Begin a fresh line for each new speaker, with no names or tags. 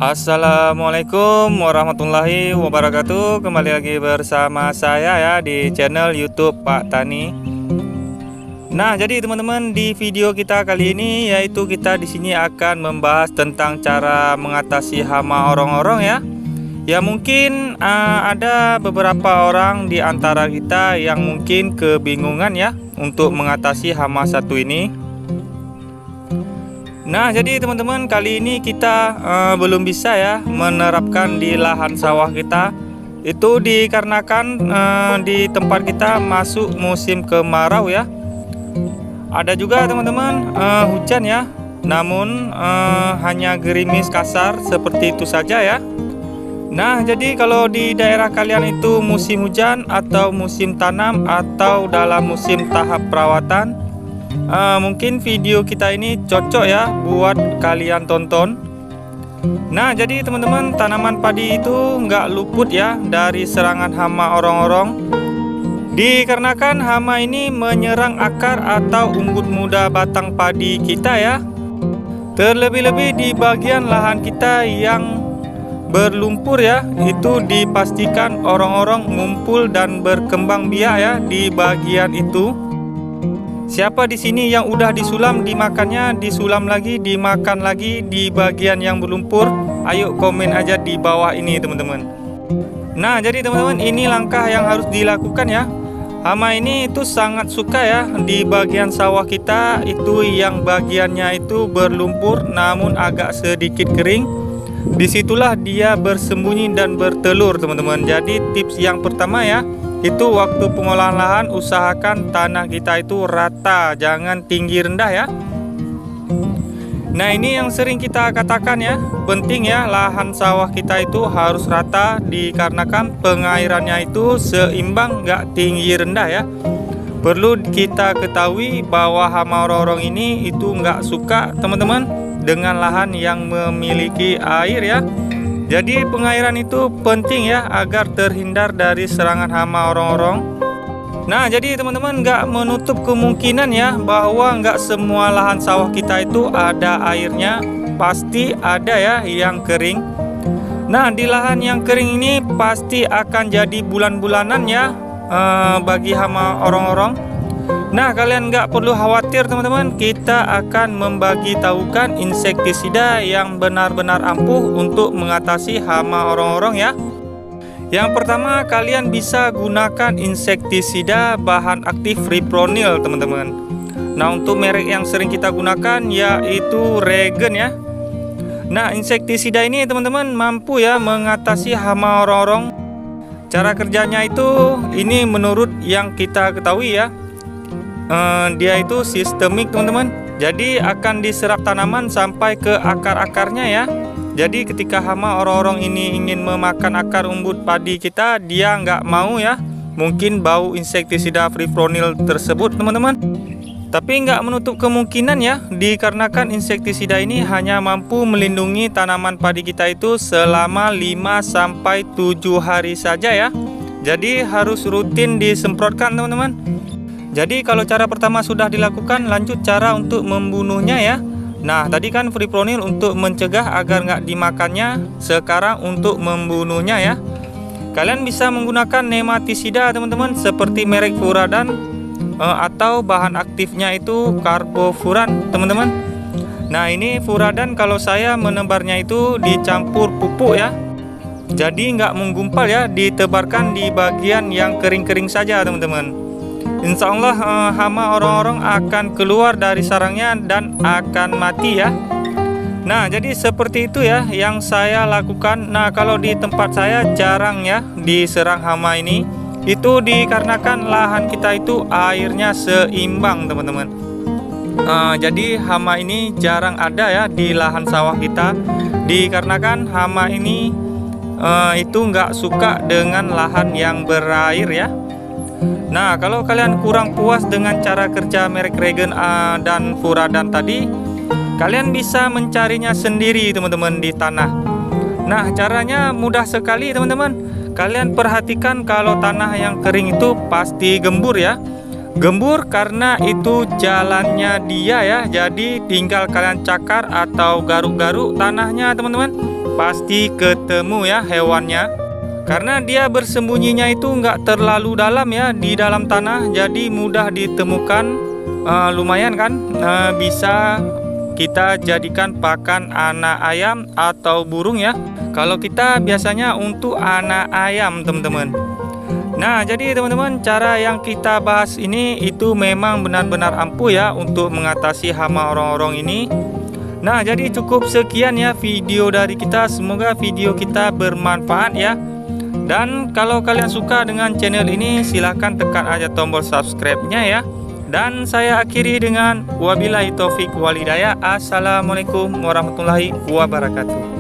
Assalamualaikum warahmatullahi wabarakatuh. Kembali lagi bersama saya ya di channel YouTube Pak Tani. Nah, jadi teman-teman, di video kita kali ini yaitu kita di sini akan membahas tentang cara mengatasi hama orong-orong ya. Ya mungkin ada beberapa orang di antara kita yang mungkin kebingungan ya untuk mengatasi hama satu ini. Nah, jadi teman-teman, kali ini kita belum bisa ya menerapkan di lahan sawah kita. Itu dikarenakan di tempat kita masuk musim kemarau ya. Ada juga teman-teman hujan ya, namun hanya gerimis kasar seperti itu saja ya. Nah, jadi kalau di daerah kalian itu musim hujan atau musim tanam atau dalam musim tahap perawatan, mungkin video kita ini cocok ya buat kalian tonton. Nah, jadi teman-teman, tanaman padi itu nggak luput ya dari serangan hama orong-orong. Dikarenakan hama ini menyerang akar atau unggut muda batang padi kita ya. Terlebih-lebih di bagian lahan kita yang berlumpur ya, itu dipastikan orong-orong ngumpul dan berkembang biak ya di bagian itu. Siapa di sini yang udah disulam, dimakannya, disulam lagi, dimakan lagi di bagian yang berlumpur? Ayo komen aja di bawah ini teman-teman. Nah, jadi teman-teman, ini langkah yang harus dilakukan ya. Hama ini itu sangat suka ya di bagian sawah kita itu yang bagiannya itu berlumpur namun agak sedikit kering. Disitulah dia bersembunyi dan bertelur teman-teman. Jadi tips yang pertama ya, itu waktu pengolahan lahan usahakan tanah kita itu rata, jangan tinggi rendah ya. Nah, ini yang sering kita katakan ya, penting ya lahan sawah kita itu harus rata dikarenakan pengairannya itu seimbang, nggak tinggi rendah ya. Perlu kita ketahui bahwa hama orong-orong ini itu nggak suka teman-teman dengan lahan yang memiliki air ya. Jadi pengairan itu penting ya agar terhindar dari serangan hama orong-orong. Nah, jadi teman-teman, nggak menutup kemungkinan ya bahwa nggak semua lahan sawah kita itu ada airnya. Pasti ada ya yang kering. Nah, di lahan yang kering ini pasti akan jadi bulan-bulanan ya bagi hama orong-orong. Nah, kalian nggak perlu khawatir teman-teman, kita akan membagi tahukan insektisida yang benar-benar ampuh untuk mengatasi hama orong-orong ya. Yang pertama, kalian bisa gunakan insektisida bahan aktif Fipronil teman-teman. Nah, untuk merek yang sering kita gunakan yaitu Regen ya. Nah, insektisida ini teman-teman mampu ya mengatasi hama orong-orong. Cara kerjanya itu ini menurut yang kita ketahui ya. Dia itu sistemik teman-teman. Jadi akan diserap tanaman sampai ke akar-akarnya ya. Jadi ketika hama orong-orong ini ingin memakan akar umbut padi kita, dia nggak mau ya. Mungkin bau insektisida Fipronil tersebut teman-teman. Tapi nggak menutup kemungkinan ya, dikarenakan insektisida ini hanya mampu melindungi tanaman padi kita itu selama 5-7 hari saja ya. Jadi harus rutin disemprotkan teman-teman. Jadi kalau cara pertama sudah dilakukan, lanjut cara untuk membunuhnya ya. Nah, tadi kan Fipronil untuk mencegah agar nggak dimakannya, sekarang untuk membunuhnya ya. Kalian bisa menggunakan nematisida teman-teman seperti merek Furadan atau bahan aktifnya itu karbofuran teman-teman. Nah, ini Furadan kalau saya menebarnya itu dicampur pupuk ya. Jadi nggak menggumpal ya, ditebarkan di bagian yang kering-kering saja teman-teman. Insya Allah hama orong-orong akan keluar dari sarangnya dan akan mati ya. Nah, jadi seperti itu ya yang saya lakukan. Nah, kalau di tempat saya jarang ya diserang hama ini. Itu dikarenakan lahan kita itu airnya seimbang teman-teman. Jadi hama ini jarang ada ya di lahan sawah kita. Dikarenakan hama ini itu nggak suka dengan lahan yang berair ya. Nah, kalau kalian kurang puas dengan cara kerja merek Regen dan Furadan tadi, kalian bisa mencarinya sendiri teman-teman di tanah. Nah, caranya mudah sekali teman-teman. Kalian perhatikan kalau tanah yang kering itu pasti gembur ya. Gembur karena itu jalannya dia ya. Jadi tinggal kalian cakar atau garuk-garuk tanahnya teman-teman. pasti ketemu ya hewannya. Karena dia bersembunyinya itu nggak terlalu dalam ya, di dalam tanah, jadi mudah ditemukan. Lumayan kan, bisa kita jadikan pakan anak ayam atau burung ya. Kalau kita biasanya untuk anak ayam teman-teman. Nah, jadi teman-teman, cara yang kita bahas ini itu memang benar-benar ampuh ya untuk mengatasi hama orang-orang ini. Nah, jadi cukup sekian ya video dari kita. Semoga video kita bermanfaat ya. Dan kalau kalian suka dengan channel ini, silahkan tekan aja tombol subscribe-nya ya. Dan saya akhiri dengan wabillahi taufik walhidayah. Assalamualaikum warahmatullahi wabarakatuh.